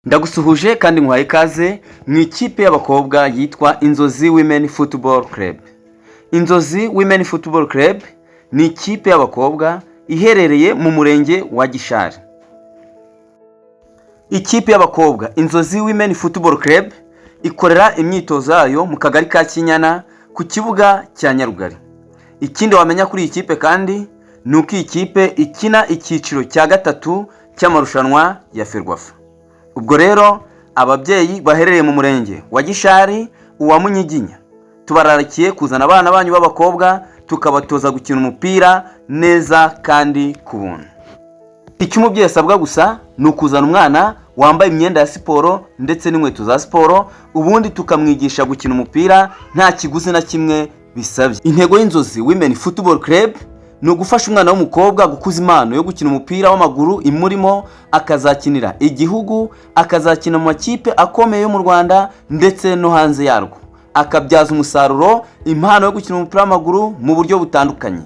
Ndagusuhuje kandi nkwaye ikaze mu ikipe y'abakobwa yitwa Inzozi Women Football Club. Inzozi Women Football Club ni ikipe y'abakobwa iherereye mu murenge wa Gishari. Ikipe y'abakobwa Inzozi Women Football Club ikorera imyitozo yayo mu kagari ka Kinyana ku kibuga cya Nyarugari. Ikindi wamenya kuri iyi kipe kandi ni uko iyi kipe ikina icyiciro cya gatatu cy'amarushanwa ya Ferwafa. Ubwo rero ababyeyi baherereye mu murenge wa Gishari uwa Munyiginya tubararakiye kuzana abana banyu b'abakobwa tukabatoza gukina umupira neza kandi ku buntu. Icyo umubyeyi asabwa gusa ni ukuzana umwana wambaye imyenda ya siporo ndetse n'inkweto za siporo, ubundi tukamwigisha gukina umupira nta kiguzi na kimwe bisabye. Intego y'Inzozi Women Football Club ni ugufasha umwana w'umukobwa gukuza impano yo gukina umupira w'amaguru imurimo, akazakinira igihugu, akazakina mu makipe akomeye yo mu Rwanda ndetse no hanze yarwo, akabyaza umusaruro impano yo gukina umupira w'amaguru mu buryo butandukanye.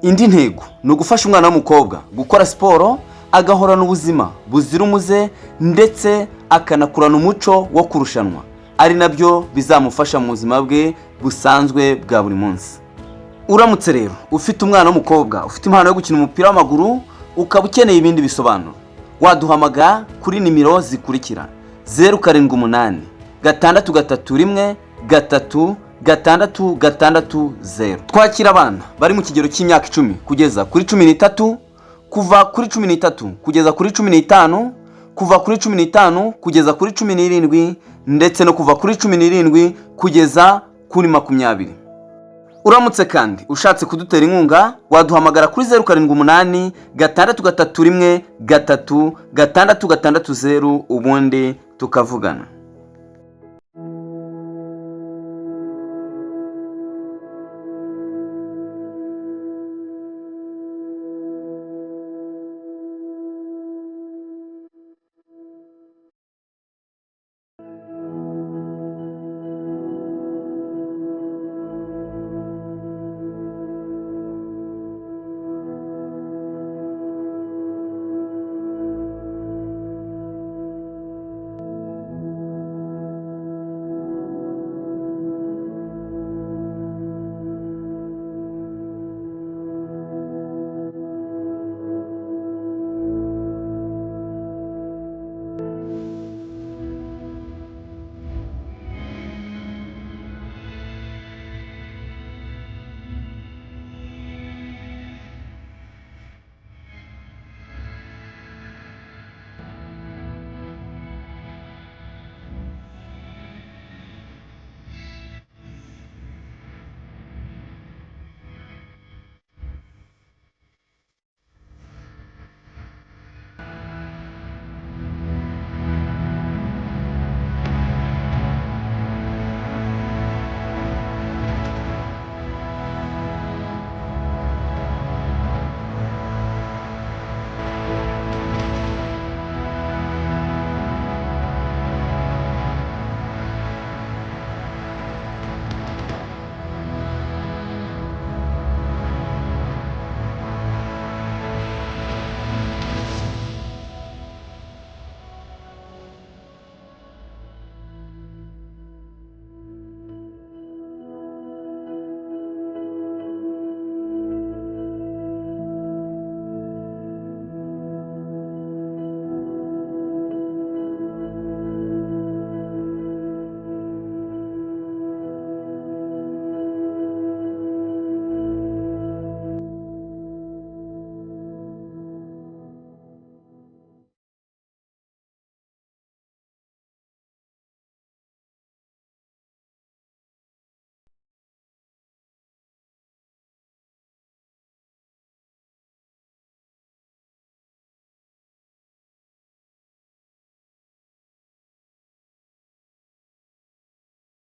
Indi ntego ni ugufasha umwana w'umukobwa gukora siporo, agahorana ubuzima buzira umuze ndetse akanakurana umuco wo kurushanwa, ari nabyo bizamufasha mu buzima bwe busanzwe bwa buri munsi. Uramutse rero ufite umwana w'umukobwa ufite impano yo gukina umupira w'amaguru ukaba ukeneye ibindi bisobanuro, waduhamagara kuri nimero zikurikira: 078 631 36660. Twakira abana bari mu kigero cy'imyaka 10 kugeza kuri 13, kuva kuri 13 kugeza kuri 15, kuva kuri 15 kugeza kuri 17 ndetse no kuva kuri 17 kugeza kuri 20. Uramutse kandi ushatse kudutera inkunga waduhamagara kuri 078 631 36660 ubundi tukavugana.